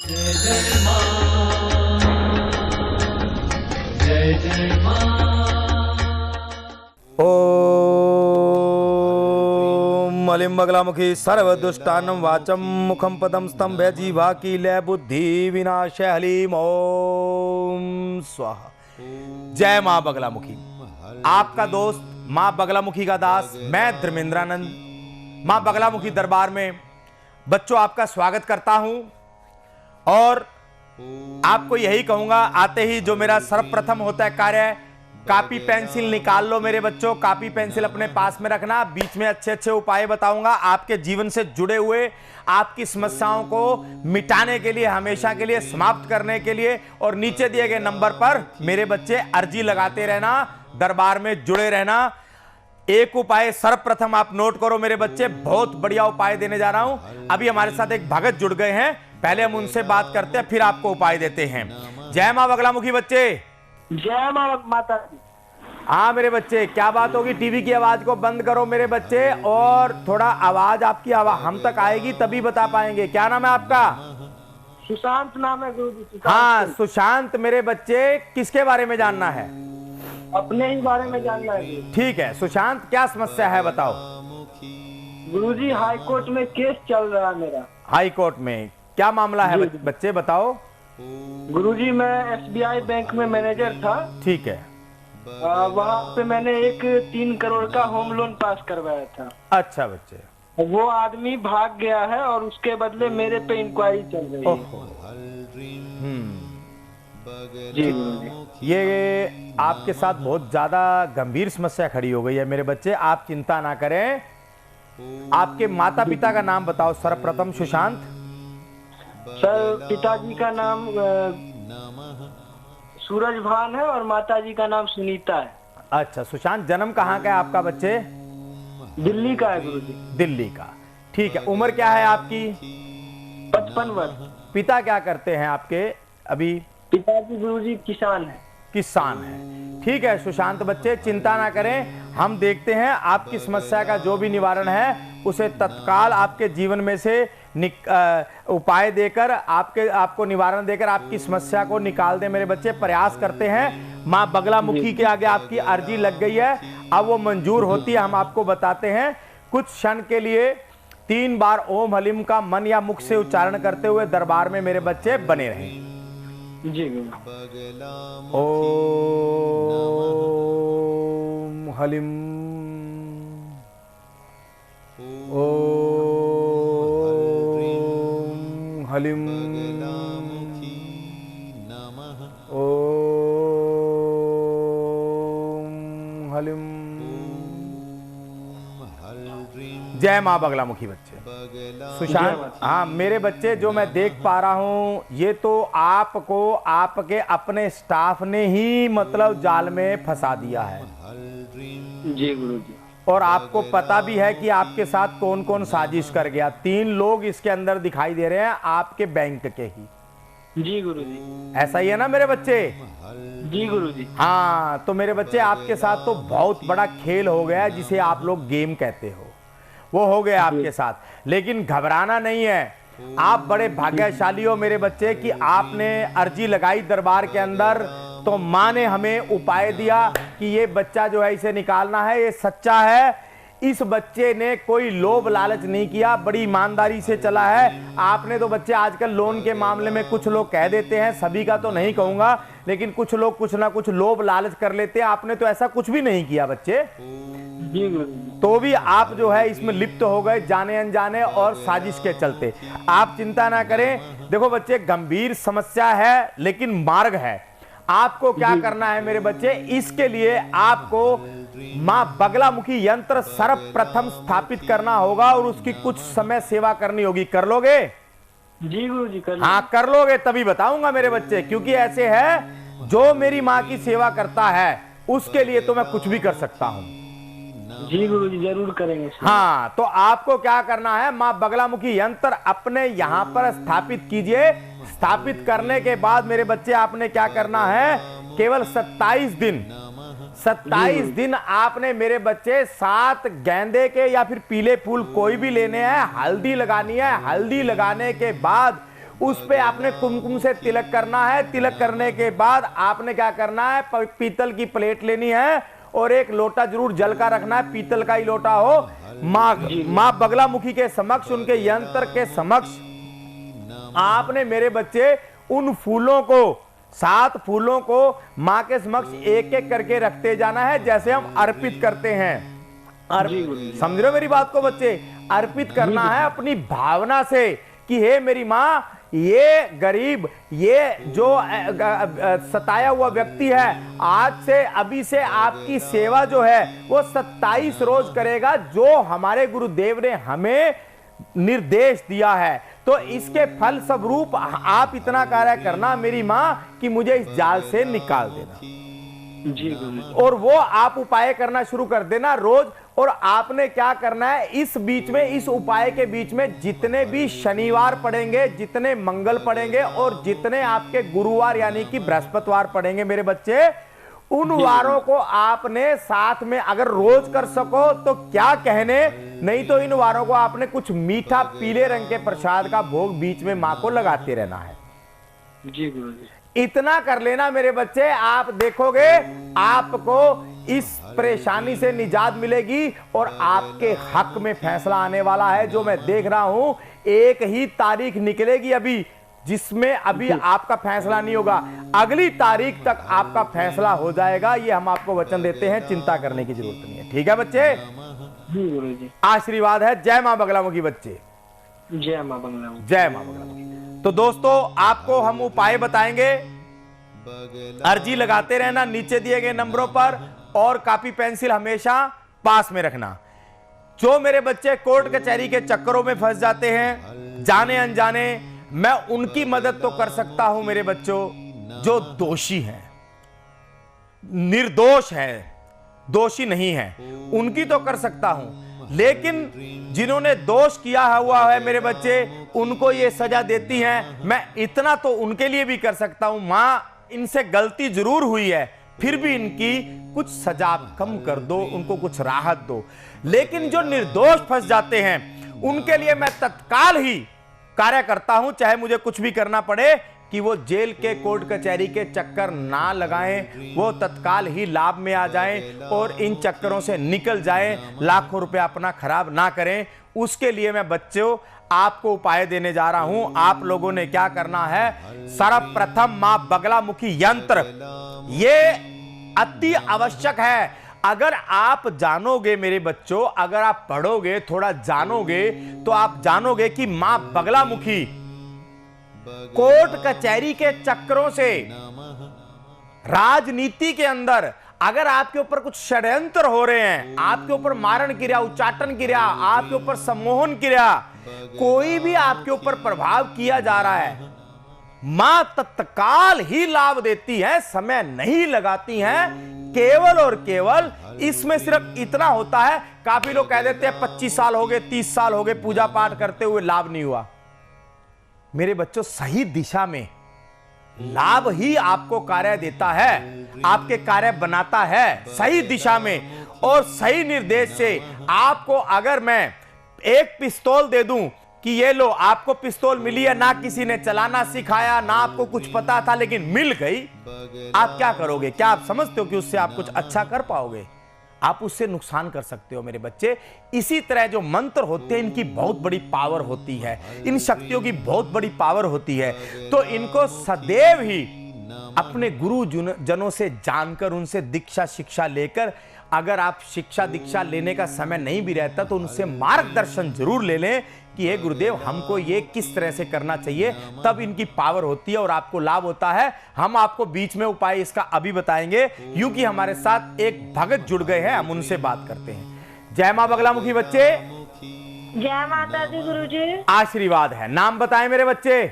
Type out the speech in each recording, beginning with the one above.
जय जय मां, जय जय मां। ओम अलिम बगलामुखी सर्वदुष्टानं वाचम मुखम पदम स्तंभे जीवा की लय बुद्धि विनाशय हलीम ओम स्वाहा। जय मां बगलामुखी। आपका दोस्त मां बगलामुखी का दास मैं धर्मेंद्रानंद मां बगलामुखी दरबार में बच्चों आपका स्वागत करता हूं और आपको यही कहूंगा आते ही जो मेरा सर्वप्रथम होता है कार्य, कॉपी पेंसिल निकाल लो मेरे बच्चों। कॉपी पेंसिल अपने पास में रखना। बीच में अच्छे अच्छे उपाय बताऊंगा आपके जीवन से जुड़े हुए, आपकी समस्याओं को मिटाने के लिए, हमेशा के लिए समाप्त करने के लिए। और नीचे दिए गए नंबर पर मेरे बच्चे अर्जी लगाते रहना, दरबार में जुड़े रहना। एक उपाय सर्वप्रथम आप नोट करो मेरे बच्चे, बहुत बढ़िया उपाय देने जा रहा हूं। अभी हमारे साथ एक भगत जुड़ गए हैं, पहले हम उनसे बात करते हैं फिर आपको उपाय देते हैं। जय मां बगलामुखी बच्चे। जय मां माता दी। हाँ मेरे बच्चे, क्या बात होगी? टीवी की आवाज को बंद करो मेरे बच्चे और थोड़ा आवाज, आपकी आवाज हम तक आएगी तभी बता पाएंगे। क्या नाम है आपका? सुशांत नाम है गुरु जी। हाँ सुशांत मेरे बच्चे, किसके बारे में जानना है? अपने ही बारे में जानना है। ठीक है सुशांत, क्या समस्या है बताओ। गुरुजी हाई कोर्ट में केस चल रहा है मेरा। हाई कोर्ट में क्या मामला है बच्चे बताओ। गुरुजी मैं एसबीआई बैंक में मैनेजर था। ठीक है। वहाँ पे मैंने एक 3 करोड़ का होम लोन पास करवाया था। अच्छा बच्चे। वो आदमी भाग गया है और उसके बदले मेरे पे इंक्वायरी चल रही है। जी गुरुजी। ये आपके साथ बहुत ज्यादा गंभीर समस्या खड़ी हो गई है मेरे बच्चे, आप चिंता ना करें। आपके माता पिता का नाम बताओ सर्वप्रथम सुशांत। सर पिताजी का नाम सूरज भान है और माताजी का नाम सुनीता है। अच्छा सुशांत, जन्म कहाँ का है आपका बच्चे? दिल्ली का है गुरुजी। दिल्ली का। ठीक है, उम्र क्या है आपकी? 55 वर्ष। पिता क्या करते हैं आपके अभी? पिताजी गुरुजी किसान है। किसान है। ठीक है सुशांत बच्चे, चिंता ना करें, हम देखते हैं आपकी समस्या का जो भी निवारण है उसे तत्काल आपके जीवन में से उपाय देकर, आपको निवारण देकर आपकी समस्या को निकाल दे मेरे बच्चे। प्रयास करते हैं। मां बगलामुखी के आगे आपकी अर्जी लग गई है, अब वो मंजूर होती है हम आपको बताते हैं। कुछ क्षण के लिए 3 बार ओम हलीम का मन या मुख से उच्चारण करते हुए दरबार में मेरे बच्चे बने रहें। जी ओम हलीम, ओम हलीम, ओम हलीम। जय मां बगलामुखी बच्चे। सुशांत, हाँ मेरे बच्चे, जो मैं देख पा रहा हूं ये तो आपको आपके अपने स्टाफ ने ही मतलब जाल में फंसा दिया है। जी गुरुजी। और आपको पता भी है कि आपके साथ कौन कौन साजिश कर गया। 3 लोग इसके अंदर दिखाई दे रहे हैं आपके बैंक के ही। जी गुरुजी। ऐसा ही है ना मेरे बच्चे? जी गुरुजी। हाँ तो मेरे बच्चे, आपके साथ तो बहुत बड़ा खेल हो गया जिसे आप लोग गेम कहते हो, वो हो गया आपके साथ। लेकिन घबराना नहीं है, आप बड़े भाग्यशाली हो मेरे बच्चे कि आपने अर्जी लगाई दरबार के अंदर, तो मां ने हमें उपाय दिया कि ये बच्चा जो है इसे निकालना है। ये सच्चा है, इस बच्चे ने कोई लोभ लालच नहीं किया, बड़ी ईमानदारी से चला है। आपने तो बच्चे आजकल लोन के मामले में कुछ लोग कह देते हैं, सभी का तो नहीं कहूंगा, लेकिन कुछ लोग कुछ ना कुछ लोभ लालच कर लेते हैं। आपने तो ऐसा कुछ भी नहीं किया बच्चे। जी गुरुजी। तो भी आप जो है इसमें लिप्त हो गए जाने अनजाने और साजिश के चलते। आप चिंता ना करें। देखो बच्चे, गंभीर समस्या है लेकिन मार्ग है। आपको क्या करना है मेरे बच्चे, इसके लिए आपको मां बगलामुखी यंत्र सर्वप्रथम स्थापित करना होगा और उसकी कुछ समय सेवा करनी होगी। कर लोगे? जी गुरुजी कर। हाँ कर लोगे तभी बताऊंगा मेरे बच्चे, क्योंकि ऐसे है जो मेरी मां की सेवा करता है उसके लिए तो मैं कुछ भी कर सकता हूं। जी गुरुजी जरूर करेंगे। हाँ तो आपको क्या करना है, मां बगलामुखी यंत्र अपने यहां पर स्थापित कीजिए। स्थापित करने के बाद मेरे बच्चे आपने क्या करना है, केवल 27 दिन आपने मेरे बच्चे 7 गेंदे के या फिर पीले फूल कोई भी लेने हैं, हल्दी लगानी है। हल्दी लगाने के बाद उस पे आपने कुमकुम से तिलक करना है। तिलक करने के बाद आपने क्या करना है, पीतल की प्लेट लेनी है और एक लोटा जरूर जल का रखना है, पीतल का ही लोटा हो। माँ बगलामुखी के समक्ष, उनके यंत्र के समक्ष आपने मेरे बच्चे उन फूलों को, 7 फूलों को माँ के समक्ष एक एक करके रखते जाना है, जैसे हम अर्पित करते हैं। समझ रहे हो मेरी बात को बच्चे? अर्पित करना है अपनी भावना से कि हे मेरी माँ, ये गरीब, ये जो सताया हुआ व्यक्ति है, आज से अभी से आपकी सेवा जो है वो 27 रोज करेगा, जो हमारे गुरुदेव ने हमें निर्देश दिया है। तो इसके फल स्वरूप आप इतना कार्य करना मेरी माँ कि मुझे इस जाल से निकाल देना। जी गुरु। और वो आप उपाय करना शुरू कर देना रोज। और आपने क्या करना है, इस बीच में, इस उपाय के बीच में जितने भी शनिवार पड़ेंगे, जितने मंगल पड़ेंगे और जितने आपके गुरुवार यानी कि बृहस्पतिवार पड़ेंगे मेरे बच्चे, उन वारों को आपने साथ में अगर रोज कर सको तो क्या कहने, नहीं तो इन वारों को आपने कुछ मीठा पीले रंग के प्रसाद का भोग बीच में मां को लगाते रहना है। जी गुरु जी। इतना कर लेना मेरे बच्चे, आप देखोगे आपको इस परेशानी से निजात मिलेगी और आपके हक में फैसला आने वाला है, जो मैं देख रहा हूं। एक ही तारीख निकलेगी अभी, जिसमें अभी आपका फैसला नहीं होगा, अगली तारीख तक आपका फैसला हो जाएगा। ये हम आपको वचन देते हैं, चिंता करने की जरूरत नहीं है। ठीक है बच्चे? जी गुरु जी। आशीर्वाद है। जय मां बगलामुखी बच्चे, जय मां बगलामुखी। जय मां बगलामुखी। तो दोस्तों, आपको हम उपाय बताएंगे, अर्जी लगाते रहना नीचे दिए गए नंबरों पर, और कॉपी पेंसिल हमेशा पास में रखना। जो मेरे बच्चे कोर्ट कचहरी के चक्करों में फंस जाते हैं जाने अनजाने, मैं उनकी मदद तो कर सकता हूं मेरे बच्चों, जो दोषी हैं, निर्दोष हैं, दोषी नहीं हैं, उनकी तो कर सकता हूं। लेकिन जिन्होंने दोष किया हुआ है मेरे बच्चे, उनको ये सजा देती हैं, मैं इतना तो उनके लिए भी कर सकता हूं। मां, इनसे गलती जरूर हुई है, फिर भी इनकी कुछ सजा कम कर दो, उनको कुछ राहत दो। लेकिन जो निर्दोष फंस जाते हैं उनके लिए मैं तत्काल ही कार्य करता हूं, चाहे मुझे कुछ भी करना पड़े, कि वो जेल के, कोर्ट कचहरी के चक्कर ना लगाएं, वो तत्काल ही लाभ में आ जाएं और इन चक्करों से निकल जाएं, लाखों रुपए अपना खराब ना करें। उसके लिए मैं बच्चों आपको उपाय देने जा रहा हूं। आप लोगों ने क्या करना है, सर्वप्रथम मां बगलामुखी यंत्र, ये अति आवश्यक है। अगर आप जानोगे मेरे बच्चों, अगर आप पढ़ोगे, थोड़ा जानोगे, तो आप जानोगे कि मां बगलामुखी कोर्ट कचहरी के चक्करों से, राजनीति के अंदर अगर आपके ऊपर कुछ षड्यंत्र हो रहे हैं, आपके ऊपर मारण क्रिया, उच्चाटन क्रिया, आपके ऊपर सम्मोहन क्रिया, कोई भी आपके ऊपर प्रभाव किया जा रहा है, मां तत्काल ही लाभ देती है, समय नहीं लगाती हैं। केवल और केवल इसमें सिर्फ इतना होता है, काफी लोग कह देते हैं 25 साल हो गए, 30 साल हो गए पूजा पाठ करते हुए, लाभ नहीं हुआ। मेरे बच्चों, सही दिशा में लाभ ही आपको कार्य देता है, आपके कार्य बनाता है सही दिशा में और सही निर्देश से। आपको अगर मैं एक पिस्तौल दे दूं कि ये लो, आपको पिस्तौल मिली है, ना किसी ने चलाना सिखाया, ना आपको कुछ पता था, लेकिन मिल गई, आप क्या करोगे? क्या आप समझते हो कि उससे आप कुछ अच्छा कर पाओगे? आप उससे नुकसान कर सकते हो मेरे बच्चे। इसी तरह जो मंत्र होते हैं, इनकी बहुत बड़ी पावर होती है, इन शक्तियों की बहुत बड़ी पावर होती है। तो इनको सदैव ही अपने गुरु जनों से जानकर, उनसे दीक्षा शिक्षा लेकर, अगर आप शिक्षा दीक्षा लेने का समय नहीं भी रहता तो उनसे मार्गदर्शन जरूर ले लें कि हे गुरुदेव, हमको ये किस तरह से करना चाहिए, तब इनकी पावर होती है और आपको लाभ होता है। हम आपको बीच में उपाय इसका अभी बताएंगे, यूं कि हमारे साथ एक भगत जुड़ गए हैं, हम उनसे बात करते हैं। जय मां बगलामुखी बच्चे। जय माता दी गुरुजी। आशीर्वाद है। नाम बताएं मेरे बच्चे।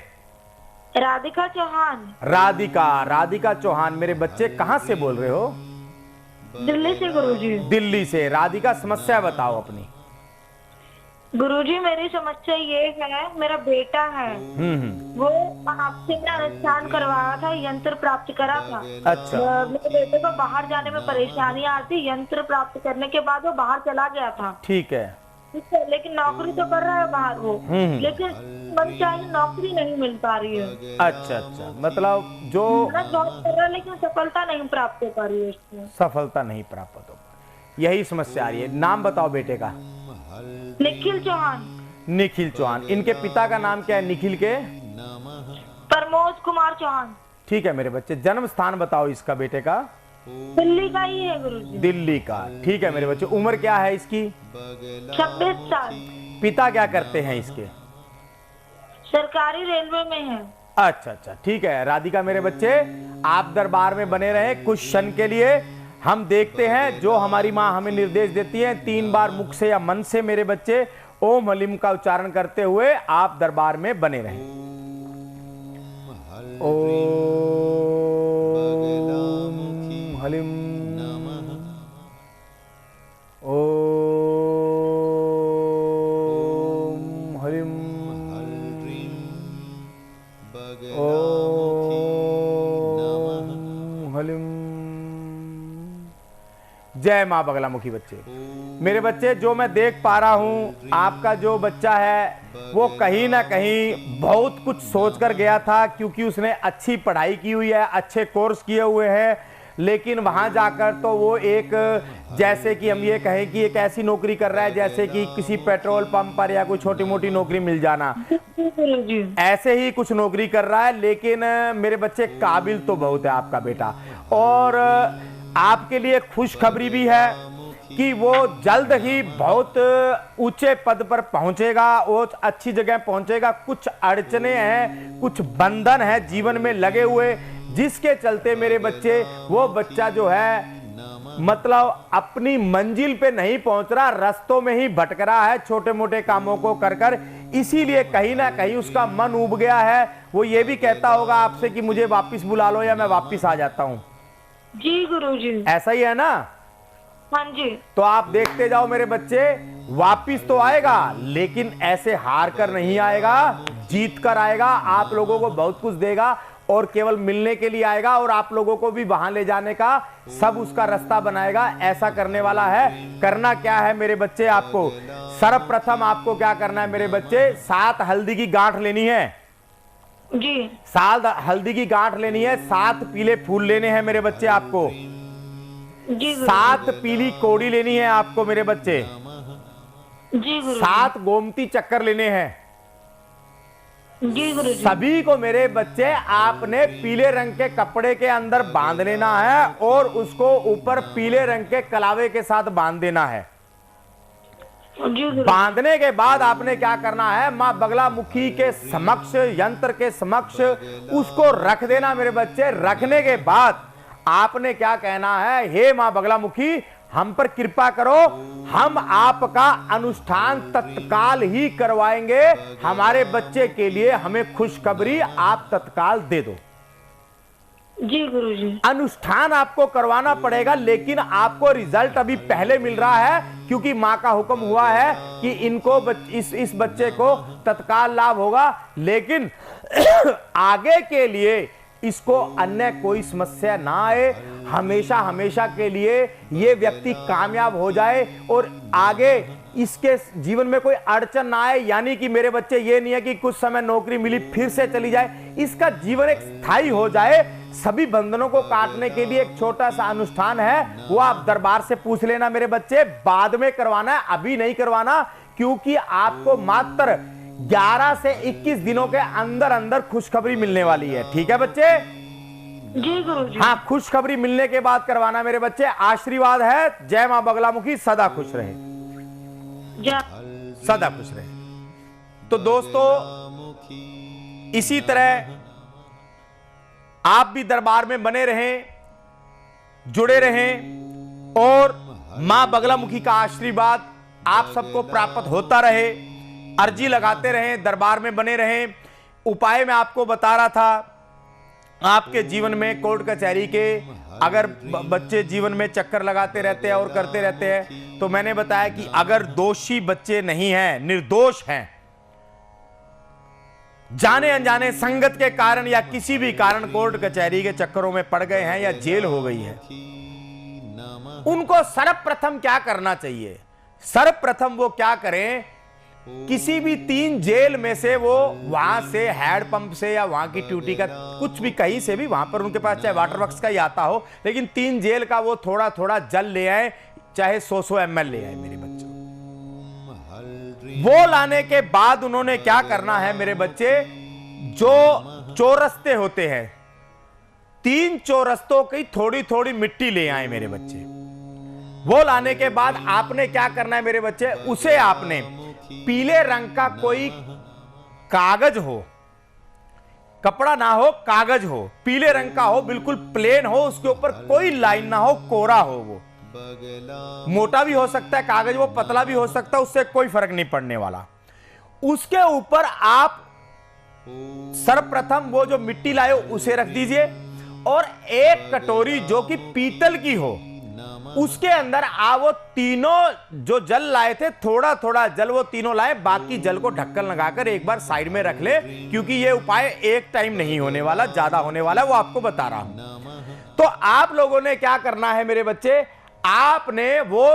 राधिका चौहान। राधिका चौहान। मेरे बच्चे कहां से बोल रहे हो? दिल्ली से गुरुजी। दिल्ली से। राधिका, समस्या बताओ अपनी। गुरुजी, मेरी समस्या ये है, मेरा बेटा है, वो आपसे मैं अनुष्ठान करवाया था, यंत्र प्राप्त करा था। अच्छा। मेरे बेटे को बाहर जाने में परेशानी आ रही थी, यंत्र प्राप्त करने के बाद वो बाहर चला गया था। ठीक है। लेकिन नौकरी तो कर रहा है बाहर वो, लेकिन मनचाही नौकरी नहीं मिल पा रही है। अच्छा अच्छा, मतलब जो मेहनत बहुत कर रहा है लेकिन सफलता नहीं प्राप्त हो पा रही है इसमें। सफलता नहीं प्राप्त हो पा रही, यही समस्या आ रही है। नाम बताओ बेटे का। निखिल चौहान। निखिल चौहान। इनके पिता का नाम क्या है निखिल के? प्रमोद कुमार चौहान। ठीक है मेरे बच्चे। जन्म स्थान बताओ इसका बेटे का। दिल्ली का ही है गुरुजी। दिल्ली का। ठीक है मेरे बच्चे। उम्र क्या है इसकी? 26 साल। पिता क्या करते हैं इसके? सरकारी रेलवे में है। अच्छा अच्छा, ठीक है राधिका मेरे बच्चे, आप दरबार में बने रहे कुछ क्षण के लिए। हम देखते हैं जो हमारी माँ हमें निर्देश देती है, 3 बार मुख से या मन से मेरे बच्चे ओम हलिम का उच्चारण करते हुए आप दरबार में बने रहें। ओम हलिम ओम हलिम ओम हलिम। जय मां बगलामुखी। बच्चे मेरे बच्चे, जो मैं देख पा रहा हूं आपका जो बच्चा है वो कहीं ना कहीं बहुत कुछ सोच कर गया था, क्योंकि उसने अच्छी पढ़ाई की हुई है, अच्छे कोर्स किए हुए हैं, लेकिन वहां जाकर तो वो एक, जैसे कि हम ये कहें कि एक ऐसी नौकरी कर रहा है जैसे कि किसी पेट्रोल पंप पर या कोई छोटी मोटी नौकरी मिल जाना, ऐसे ही कुछ नौकरी कर रहा है। लेकिन मेरे बच्चे काबिल तो बहुत है आपका बेटा, और आपके लिए खुशखबरी भी है कि वो जल्द ही बहुत ऊंचे पद पर पहुंचेगा, वो अच्छी जगह पहुंचेगा। कुछ अड़चने हैं, कुछ बंधन है जीवन में लगे हुए, जिसके चलते मेरे बच्चे वो बच्चा जो है मतलब अपनी मंजिल पे नहीं पहुंच रहा, रास्तों में ही भटक रहा है छोटे मोटे कामों को कर कर। इसीलिए कहीं ना कहीं उसका मन उब गया है। वो ये भी कहता होगा आपसे कि मुझे वापस बुला लो या मैं वापस आ जाता हूं। जी गुरुजी। ऐसा ही है ना? हाँ जी। तो आप देखते जाओ मेरे बच्चे, वापिस तो आएगा लेकिन ऐसे हार कर नहीं आएगा, जीत कर आएगा। आप लोगों को बहुत कुछ देगा और केवल मिलने के लिए आएगा, और आप लोगों को भी वहां ले जाने का सब उसका रास्ता बनाएगा। ऐसा करने वाला है। करना क्या है मेरे बच्चे, आपको सर्वप्रथम आपको क्या करना है मेरे बच्चे, 7 हल्दी की गांठ लेनी है जी। 7 हल्दी की गांठ लेनी है, 7 पीले फूल लेने हैं मेरे बच्चे आपको, जी 7 पीली कोड़ी लेनी है आपको मेरे बच्चे, जी गुरु। 7 गोमती चक्कर लेने हैं। जी गुरु। सभी को मेरे बच्चे आपने पीले रंग के कपड़े के अंदर बांध लेना है और उसको ऊपर पीले रंग के कलावे के साथ बांध देना है। बांधने के बाद आपने क्या करना है, मां बगलामुखी के समक्ष, यंत्र के समक्ष उसको रख देना मेरे बच्चे। रखने के बाद आपने क्या कहना है, हे मां बगलामुखी हम पर कृपा करो, हम आपका अनुष्ठान तत्काल ही करवाएंगे। हमारे बच्चे के लिए हमें खुशखबरी आप तत्काल दे दो। जी गुरुजी। अनुष्ठान आपको करवाना पड़ेगा, लेकिन आपको रिजल्ट अभी पहले मिल रहा है, क्योंकि मां का हुक्म हुआ है कि इनको इस बच्चे को तत्काल लाभ होगा। लेकिन आगे के लिए इसको अन्य कोई समस्या ना आए, हमेशा हमेशा के लिए ये व्यक्ति कामयाब हो जाए और आगे इसके जीवन में कोई अड़चन ना आए। यानी कि मेरे बच्चे ये नहीं है कि कुछ समय नौकरी मिली फिर से चली जाए, इसका जीवन एक स्थायी हो जाए। सभी बंधनों को काटने के लिए एक छोटा सा अनुष्ठान है, वो आप दरबार से पूछ लेना मेरे बच्चे, बाद में करवाना है, अभी नहीं करवाना, क्योंकि आपको मात्र 11 से 21 दिनों के अंदर अंदर खुशखबरी मिलने वाली है। ठीक है बच्चे? जी गुरुजी। हाँ, खुशखबरी मिलने के बाद करवाना मेरे बच्चे। आशीर्वाद है। जय मां बगलामुखी सदा खुश रहे, सदा खुश रहे। तो दोस्तों, इसी तरह आप भी दरबार में बने रहें, जुड़े रहें और मां बगलामुखी का आशीर्वाद आप सबको प्राप्त होता रहे। अर्जी लगाते रहें, दरबार में बने रहें। उपाय मैं आपको बता रहा था, आपके जीवन में कोर्ट कचहरी के अगर बच्चे जीवन में चक्कर लगाते रहते हैं और करते रहते हैं, तो मैंने बताया कि अगर दोषी बच्चे नहीं हैं, निर्दोष हैं, जाने अनजाने संगत के कारण या किसी भी कारण कोर्ट कचहरी के चक्करों में पड़ गए हैं या जेल हो गई है, उनको सर्वप्रथम क्या करना चाहिए? सर्वप्रथम वो क्या करें किसी भी 3 जेल में से वो वहां से हैंडपंप से या वहां की ट्यूटी का कुछ भी कहीं से भी, वहां पर उनके पास चाहे वाटर वर्क्स का ही आता हो, लेकिन 3 जेल का वो थोड़ा थोड़ा जल ले आए, चाहे 100 ml ले आए मेरे बच्चों। वो लाने के बाद उन्होंने क्या करना है मेरे बच्चे, जो चौरस्ते होते हैं 3 चौरस्तों की थोड़ी थोड़ी मिट्टी ले आए मेरे बच्चे। वो लाने के बाद आपने क्या करना है मेरे बच्चे, उसे आपने पीले रंग का कोई कागज हो, कपड़ा ना हो, कागज हो, पीले रंग का हो, बिल्कुल प्लेन हो, उसके ऊपर कोई लाइन ना हो, कोरा हो, वो मोटा भी हो सकता है कागज, वो पतला भी हो सकता है, उससे कोई फर्क नहीं पड़ने वाला। उसके ऊपर आप सर्वप्रथम वो जो मिट्टी लाए उसे रख दीजिए और एक कटोरी जो कि पीतल की हो, उसके अंदर आप वो तीनों जो जल लाए थे, थोड़ा थोड़ा जल वो तीनों लाए, बाकी जल को ढक्कन लगाकर एक बार साइड में रख ले, क्योंकि ये उपाय एक टाइम नहीं होने वाला, ज्यादा होने वाला, वो आपको बता रहा हूं। तो आप लोगों ने क्या करना है मेरे बच्चे, आपने वो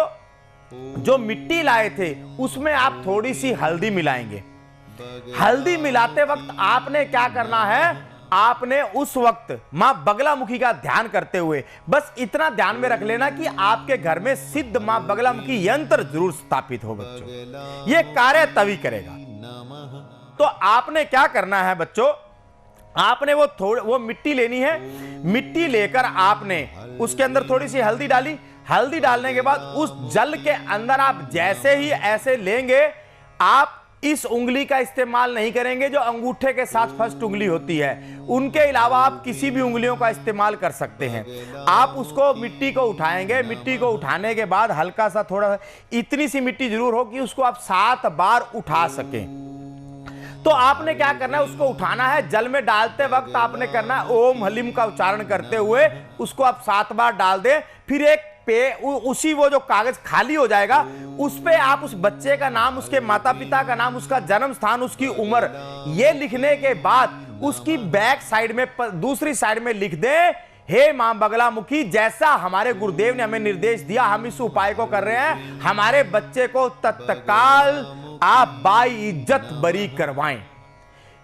जो मिट्टी लाए थे उसमें आप थोड़ी सी हल्दी मिलाएंगे। हल्दी मिलाते वक्त आपने क्या करना है, आपने उस वक्त मां बगलामुखी का ध्यान करते हुए बस इतना ध्यान में रख लेना कि आपके घर में सिद्ध मां बगलामुखी यंत्र जरूर स्थापित हो बच्चों, ये कार्य तभी करेगा। तो आपने क्या करना है बच्चों, आपने वो मिट्टी लेनी है, मिट्टी लेकर आपने उसके अंदर थोड़ी सी हल्दी डाली, हल्दी डालने के बाद उस जल के अंदर आप जैसे ही ऐसे लेंगे, आप इस उंगली का इस्तेमाल नहीं करेंगे जो अंगूठे के साथ फर्स्ट उंगली होती है, उनके अलावा आप किसी भी उंगलियों का इस्तेमाल कर सकते हैं। आप उसको मिट्टी को उठाएंगे, मिट्टी को उठाने के बाद हल्का सा थोड़ा इतनी सी मिट्टी जरूर हो कि उसको आप 7 बार उठा सकें। तो आपने क्या करना है, उसको उठाना है, जल में डालते वक्त आपने करना है ओम हलीम का उच्चारण करते हुए उसको आप 7 बार डाल दें। फिर एक पे उसी वो जो कागज खाली हो जाएगा उस पे आप उस बच्चे का नाम, उसके माता पिता का नाम, उसका जन्म स्थान, उसकी उम्र, ये लिखने के बाद उसकी बैक साइड में दूसरी साइड में लिख दें, हे मां बगलामुखी, जैसा हमारे गुरुदेव ने हमें निर्देश दिया हम इस उपाय को कर रहे हैं, हमारे बच्चे को तत्काल आप बाई इज्जत बरी करवाएं।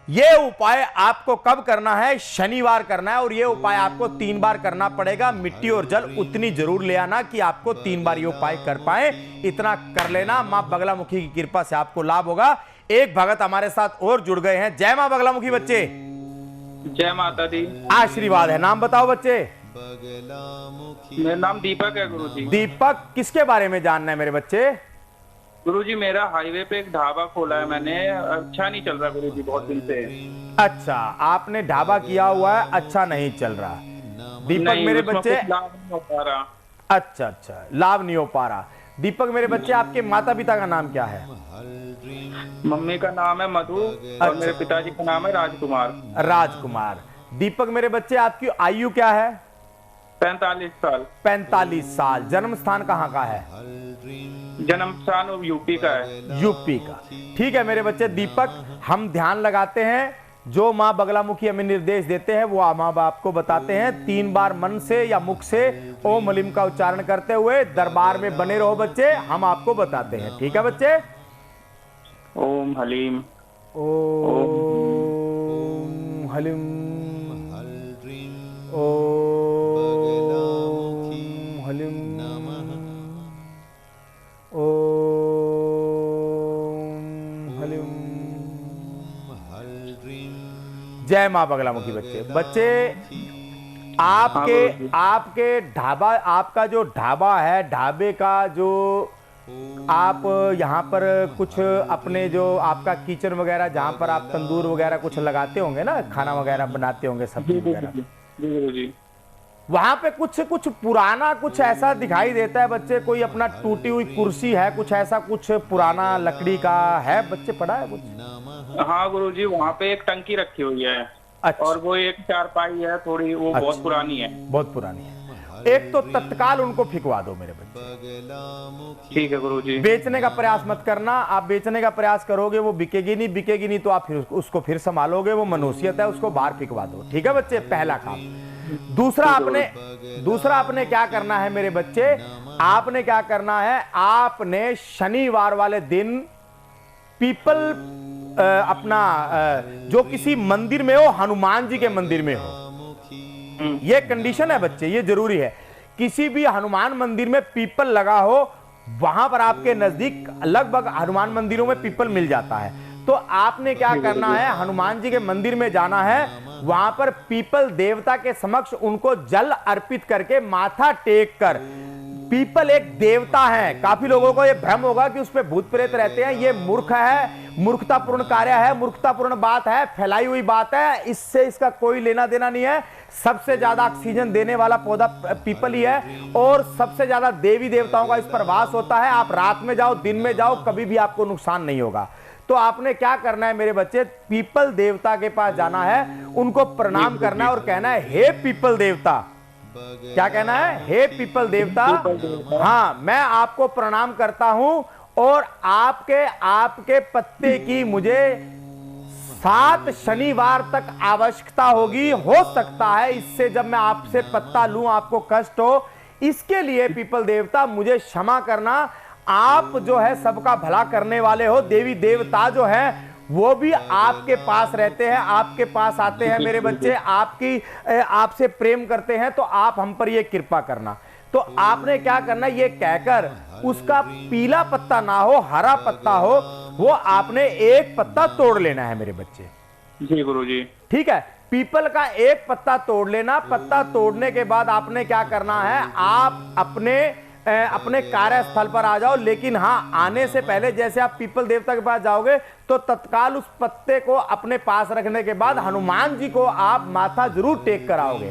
यह उपाय आपको कब करना है, शनिवार करना है, और यह उपाय आपको 3 बार करना पड़ेगा। मिट्टी और जल उतनी जरूर ले आना कि आपको 3 बार यह उपाय कर पाए, इतना कर लेना। मां बगलामुखी की कृपा से आपको लाभ होगा। एक भगत हमारे साथ और जुड़ गए हैं। जय मां बगलामुखी बच्चे। जय माता दी। आशीर्वाद है। नाम बताओ बच्चे। मेरा नाम दीपक है गुरुजी। दीपक, किसके बारे में जानना है मेरे बच्चे? गुरुजी मेरा हाईवे पे एक ढाबा खोला है मैंने, अच्छा नहीं चल रहा गुरुजी बहुत दिन से। अच्छा, आपने ढाबा किया हुआ है, अच्छा नहीं चल रहा। दीपक मेरे बच्चे, लाभ नहीं हो पा रहा। अच्छा, लाभ नहीं हो पा रहा। दीपक मेरे बच्चे, आपके माता पिता का नाम क्या है? मम्मी का नाम है मधु और मेरे पिताजी का नाम है राजकुमार। राजकुमार। दीपक मेरे बच्चे, आपकी आयु क्या है? 45 साल। 45 साल। जन्म स्थान कहाँ का है? जन्म स्थान यूपी का है। यूपी का। ठीक है मेरे बच्चे। दीपक, हम ध्यान लगाते हैं, जो मां बगलामुखी हमें निर्देश देते हैं वो मां बाप को बताते हैं। 3 बार मन से या मुख से ओम हलीम का उच्चारण करते हुए दरबार में बने रहो बच्चे, हम आपको बताते हैं। ठीक है बच्चे? ओम हलीम, ओम हलीम, ओम हलीम, ओम हलीम। जय मां बगलामुखी बच्चे। बच्चे, आपके ढाबा, आपका जो ढाबा है, ढाबे का जो आप यहाँ पर कुछ अपने जो आपका किचन वगैरह जहाँ पर आप तंदूर वगैरह कुछ लगाते होंगे ना, खाना वगैरह बनाते होंगे, सब्जी वगैरह, वहां पे कुछ पुराना कुछ ऐसा दिखाई देता है बच्चे, कोई अपना टूटी हुई कुर्सी है, कुछ ऐसा कुछ पुराना लकड़ी का है बच्चे, पड़ा है कुछ? हाँ गुरुजी, वहाँ पे एक टंकी रखी हुई है। अच्छा। और वो एक चारपाई है थोड़ी, वो अच्छा। बहुत पुरानी है। बहुत पुरानी है। एक तो तत्काल उनको फिकवा दो मेरे बच्चे। ठीक है गुरुजी। बेचने का प्रयास मत करना। आप बेचने का प्रयास करोगे वो बिकेगी नहीं तो आप फिर उसको फिर संभालोगे, वो मनुष्यत है, उसको बाहर फिकवा दो। ठीक है बच्चे, पहला काम। दूसरा आपने क्या करना है मेरे बच्चे, आपने क्या करना है, आपने शनिवार वाले दिन पीपल अपना जो किसी मंदिर में हो, हनुमान जी के मंदिर में हो, ये कंडीशन है बच्चे, ये जरूरी है। किसी भी हनुमान मंदिर में पीपल लगा हो, वहां पर आपके नजदीक लगभग हनुमान मंदिरों में पीपल मिल जाता है, तो आपने क्या करना है, हनुमान जी के मंदिर में जाना है, वहां पर पीपल देवता के समक्ष उनको जल अर्पित करके माथा टेक कर, पीपल एक देवता है। काफी लोगों को यह भ्रम होगा कि उस पे भूत प्रेत रहते हैं, ये मूर्ख है, मूर्खतापूर्ण कार्य है, मूर्खतापूर्ण बात है, फैलाई हुई बात है, इससे इसका कोई लेना देना नहीं है। सबसे ज्यादा ऑक्सीजन देने वाला पौधा पीपल ही है और सबसे ज्यादा देवी देवताओं का इस पर वास होता है। आप रात में जाओ, दिन में जाओ, कभी भी आपको नुकसान नहीं होगा। तो आपने क्या करना है मेरे बच्चे, पीपल देवता के पास जाना है, उनको प्रणाम करना है और कहना है, हे पीपल देवता, क्या कहना है, हे पीपल देवता, हाँ मैं आपको प्रणाम करता हूं और आपके पत्ते की मुझे 7 शनिवार तक आवश्यकता होगी। हो सकता है इससे जब मैं आपसे पत्ता लूं आपको कष्ट हो, इसके लिए पीपल देवता मुझे क्षमा करना। आप जो है सबका भला करने वाले हो, देवी देवता जो है वो भी आपके पास रहते हैं, आपके पास आते हैं मेरे बच्चे, आपसे प्रेम करते हैं, तो आप हम पर ये कृपा करना। तो आपने क्या करना, ये कहकर उसका पीला पत्ता ना हो, हरा पत्ता हो, वो आपने एक पत्ता तोड़ लेना है मेरे बच्चे। जी गुरुजी। ठीक है, पीपल का एक पत्ता तोड़ लेना। पत्ता तोड़ने के बाद आपने क्या करना है, आप अपने कार्यस्थल पर आ जाओ, लेकिन हाँ आने से पहले जैसे आप पीपल देवता के पास जाओगे तो तत्काल उस पत्ते को अपने पास रखने के बाद हनुमान जी को आप माथा जरूर टेक कराओगे।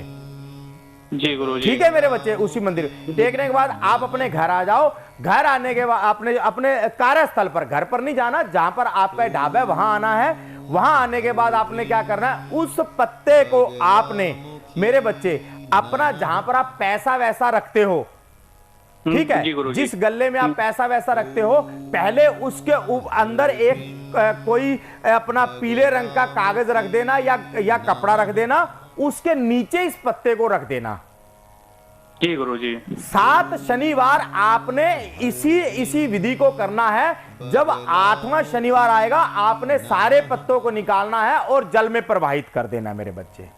जी गुरुजी। ठीक है मेरे बच्चे, उसी मंदिर टेकने के बाद आप अपने घर आ जाओ। घर आने के बाद अपने कार्यस्थल पर, घर पर नहीं जाना, जहां पर आपका ढाबा है वहां आना है। वहां आने के बाद आपने क्या करना है, उस पत्ते को आपने मेरे बच्चे अपना जहां पर आप पैसा वैसा रखते हो, ठीक है, जिस गल्ले में आप पैसा वैसा रखते हो, पहले उसके अंदर एक कोई अपना पीले रंग का कागज रख देना या कपड़ा रख देना, उसके नीचे इस पत्ते को रख देना। जी गुरुजी। 7 शनिवार आपने इसी विधि को करना है। जब 8वां शनिवार आएगा आपने सारे पत्तों को निकालना है और जल में प्रवाहित कर देना मेरे बच्चे।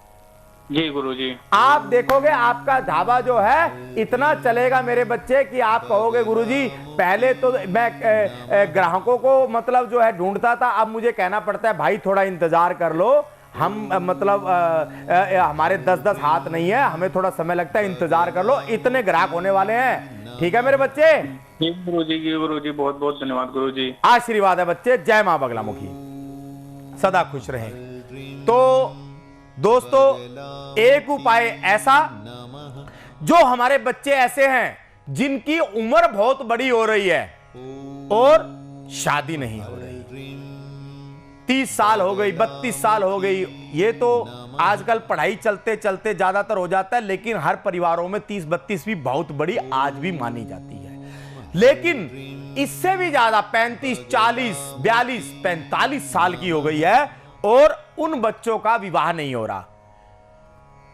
जी गुरुजी। आप देखोगे आपका ढाबा जो है इतना चलेगा मेरे बच्चे कि आप कहोगे गुरुजी पहले तो मैं ग्राहकों को मतलब जो है ढूंढता था, अब मुझे कहना पड़ता है भाई थोड़ा इंतजार कर लो, हम मतलब हमारे 10-10 हाथ नहीं है, हमें थोड़ा समय लगता है, इंतजार कर लो, इतने ग्राहक होने वाले हैं। ठीक है मेरे बच्चे। जी गुरुजी, बहुत बहुत धन्यवाद गुरुजी। आशीर्वाद है बच्चे। जय मां बगलामुखी, सदा खुश रहें। तो दोस्तों एक उपाय ऐसा, जो हमारे बच्चे ऐसे हैं जिनकी उम्र बहुत बड़ी हो रही है और शादी नहीं हो रही, 30 साल हो गई, 32 साल हो गई, ये तो आजकल पढ़ाई चलते चलते ज्यादातर हो जाता है, लेकिन हर परिवारों में 30-32 भी बहुत बड़ी आज भी मानी जाती है। लेकिन इससे भी ज्यादा 35, 40, 42, 45 साल की हो गई है और उन बच्चों का विवाह नहीं हो रहा।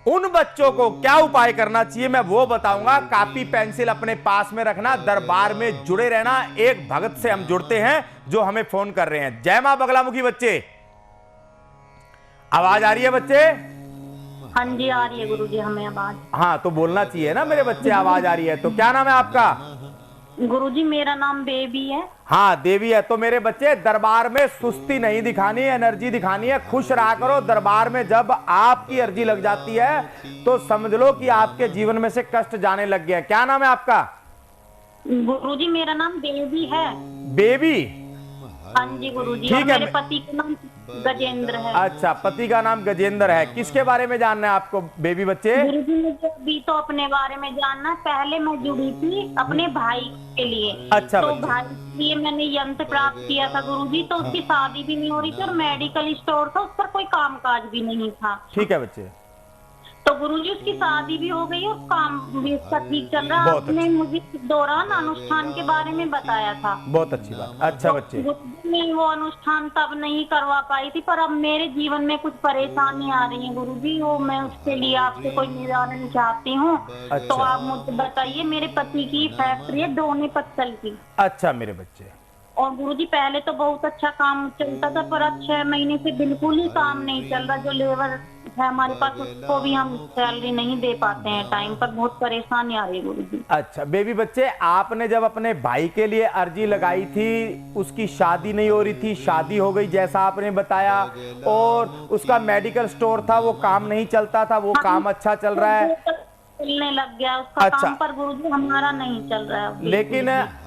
उन बच्चों को क्या उपाय करना चाहिए मैं वो बताऊंगा। कॉपी पेंसिल अपने पास में रखना, दरबार में जुड़े रहना। एक भगत से हम जुड़ते हैं जो हमें फोन कर रहे हैं। जय मां बगलामुखी बच्चे, आवाज आ रही है बच्चे? हाँ जी आ रही है गुरुजी हमें आवाज। हाँ तो बोलना चाहिए ना मेरे बच्चे, आवाज आ रही है तो। क्या नाम है आपका? गुरुजी मेरा नाम बेबी है। हाँ देवी है। तो मेरे बच्चे दरबार में सुस्ती नहीं दिखानी है, एनर्जी दिखानी है, खुश रहा करो। दरबार में जब आपकी अर्जी लग जाती है तो समझ लो कि आपके जीवन में से कष्ट जाने लग गया। क्या नाम है आपका? गुरुजी मेरा नाम बेबी है। बेबी? हाँ जी गुरुजी। ठीक है। मेरे पति का नाम गजेंद्र है। अच्छा, पति का नाम गजेंद्र है। किसके बारे में जानना है आपको बेबी बच्चे? गुरुजी मुझे अभी तो अपने बारे में जानना है। पहले मैं जुड़ी थी अपने भाई के लिए। अच्छा तो बच्चे। भाई के लिए मैंने यंत्र प्राप्त किया था गुरुजी, तो उसकी शादी भी नहीं हो रही थी और मेडिकल स्टोर था, उस पर कोई काम काज भी नहीं था। ठीक है बच्चे। तो गुरुजी उसकी शादी भी हो गई और काम भी उसका ठीक चल रहा है। आपने मुझे इस दौरान अनुष्ठान के बारे में बताया था। बहुत अच्छी बात। अच्छा बच्चे। गुरुजी मैं वो अनुष्ठान तब नहीं करवा पाई थी, पर अब मेरे जीवन में कुछ परेशानी आ रही है गुरुजी, वो मैं उसके लिए आपसे कोई निवारण चाहती हूँ। अच्छा। तो आप मुझे बताइए। मेरे पति की फैक्ट्री है दोने पत्तल की। अच्छा मेरे बच्चे, और गुरुजी पहले तो बहुत अच्छा काम चलता था, पर अब 6 महीने से बिल्कुल ही काम नहीं चल रहा। जो लेबर है हमारे पास उसको भी हम सैलरी नहीं दे पाते हैं टाइम पर, बहुत परेशानी आ रही है गुरुजी। अच्छा बेबी बच्चे, आपने जब अपने भाई के लिए अर्जी लगाई थी, उसकी शादी नहीं हो रही थी, शादी हो गई जैसा आपने बताया, और उसका मेडिकल स्टोर था वो काम नहीं चलता था, वो काम अच्छा चल रहा है, चलने लग गया उसका अच्छा। काम, पर गुरुजी हमारा नहीं चल रहा है।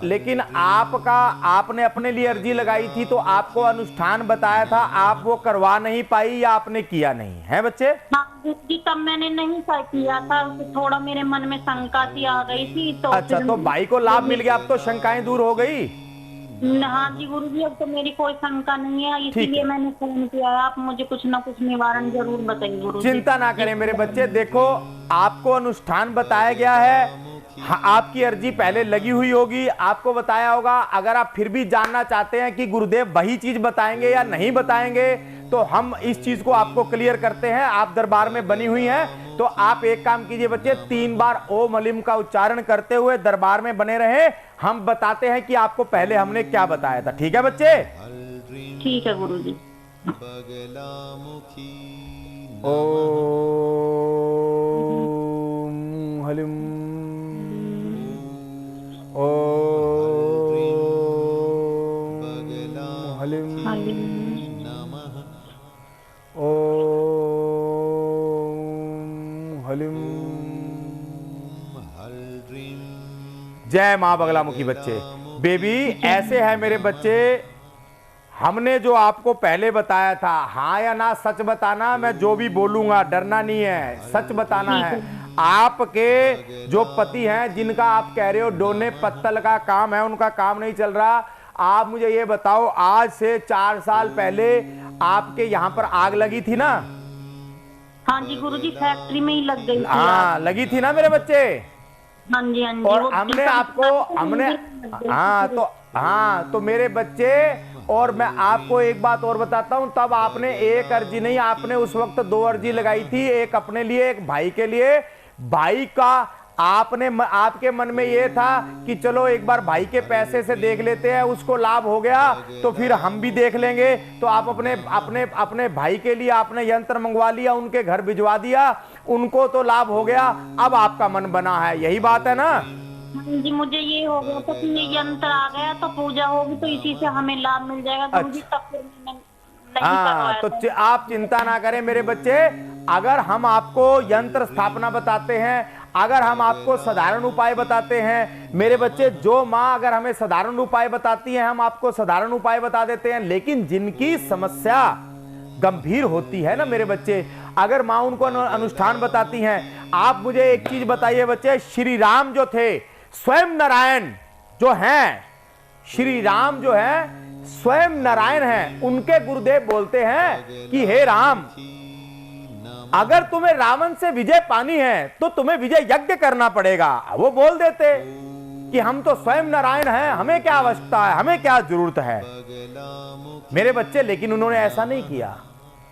लेकिन आपने अपने लिए अर्जी लगाई थी तो आपको अनुष्ठान बताया था, आप वो करवा नहीं पाई या आपने किया नहीं है बच्चे? हाँ गुरुजी, तब मैंने नहीं किया था, थोड़ा मेरे मन में शंका सी आ गई थी तो अच्छा, तो भाई को लाभ मिल गया, अब तो शंकाएं दूर हो गई? हाँ जी गुरुजी, अब तो मेरी कोई शंका नहीं है, इसीलिए मैंने फोन किया है। आप मुझे कुछ ना कुछ निवारण जरूर बताइए गुरुजी। चिंता ना करें मेरे बच्चे, देखो आपको अनुष्ठान बताया गया है, आपकी अर्जी पहले लगी हुई होगी, आपको बताया होगा। अगर आप फिर भी जानना चाहते हैं कि गुरुदेव वही चीज बताएंगे या नहीं बताएंगे, तो हम इस चीज को आपको क्लियर करते हैं। आप दरबार में बनी हुई हैं, तो आप एक काम कीजिए बच्चे, 3 बार ओम हलिम का उच्चारण करते हुए दरबार में बने रहे। हम बताते हैं कि आपको पहले हमने क्या बताया था, ठीक है बच्चे? ठीक है गुरुजी। ओम हलिम, ओम हलिम, ओम हलिम। जय मां बगलामुखी। बच्चे बेबी ऐसे है मेरे बच्चे, हमने जो आपको पहले बताया था, हाँ या ना सच बताना, मैं जो भी बोलूंगा डरना नहीं है, सच बताना है। आपके जो पति हैं जिनका आप कह रहे हो डोने पत्तल का काम है, उनका काम नहीं चल रहा, आप मुझे ये बताओ, आज से 4 साल पहले आपके यहाँ पर आग लगी थी ना? हाँ जी गुरुजी, फैक्ट्री में ही लग गई थी। हाँ लगी थी ना मेरे बच्चे? हाँ जी हाँ जी। और वो हमने आपको हाँ तो मेरे बच्चे, और मैं आपको एक बात और बताता हूं, तब आपने एक अर्जी नहीं, आपने उस वक्त 2 अर्जी लगाई थी, एक अपने लिए एक भाई के लिए। भाई का आपके मन में ये था कि चलो एक बार भाई के पैसे से देख लेते हैं, उसको लाभ हो गया तो फिर हम भी देख लेंगे। तो आप अपने भाई के लिए आपने यंत्र मंगवा लिया, उनके घर भिजवा दिया, उनको तो लाभ हो गया, अब आपका मन बना है, यही बात है ना? जी मुझे ये हो गया था कि ये यंत्र आ गया तो पूजा होगी तो इसी से हमें लाभ मिल जाएगा गुरुजी, तब फिर मैंने नहीं करवाया तो था। आप चिंता ना करें मेरे बच्चे, अगर हम आपको यंत्र स्थापना बताते हैं, अगर हम आपको साधारण उपाय बताते हैं मेरे बच्चे, जो माँ अगर हमें साधारण उपाय बताती है हम आपको साधारण उपाय बता देते हैं, लेकिन जिनकी समस्या गंभीर होती है ना मेरे बच्चे, अगर माँ उनको अनुष्ठान बताती हैं। आप मुझे एक चीज बताइए बच्चे, श्री राम जो थे, स्वयं नारायण जो हैं, श्री राम जो है स्वयं नारायण हैं, उनके गुरुदेव बोलते हैं कि हे राम, अगर तुम्हें रावण से विजय पानी है तो तुम्हें विजय यज्ञ करना पड़ेगा। वो बोल देते कि हम तो स्वयं नारायण हैं, हमें क्या आवश्यकता है, हमें क्या जरूरत है मेरे बच्चे, लेकिन उन्होंने ऐसा नहीं किया।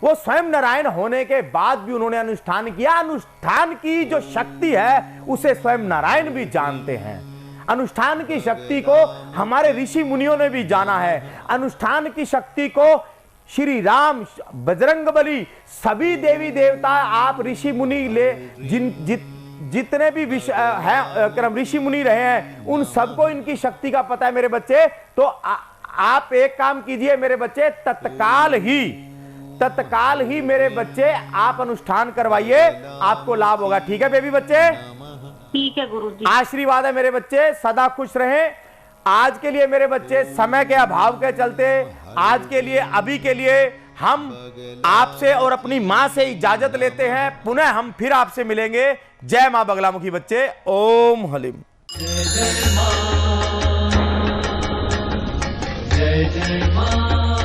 वो स्वयं नारायण होने के बाद भी उन्होंने अनुष्ठान किया। अनुष्ठान की जो शक्ति है उसे स्वयं नारायण भी जानते हैं, अनुष्ठान की शक्ति को हमारे ऋषि मुनियों ने भी जाना है, अनुष्ठान की शक्ति को श्री राम, बजरंगबली, सभी देवी देवता, आप ऋषि मुनि ले जितने भी ऋषि मुनि रहे हैं, उन सबको इनकी शक्ति का पता है मेरे बच्चे। तो आप एक काम कीजिए मेरे बच्चे, तत्काल ही मेरे बच्चे आप अनुष्ठान करवाइए, आपको लाभ होगा। ठीक है बेबी बच्चे? ठीक है गुरुजी। आशीर्वाद है मेरे बच्चे, सदा खुश रहें। आज के लिए मेरे बच्चे समय के अभाव के चलते आज के लिए, अभी के लिए हम आपसे और अपनी मां से इजाजत लेते हैं। पुनः हम फिर आपसे मिलेंगे। जय मां बगलामुखी बच्चे। ओम हलिम। जय जय मां, जय जय मां।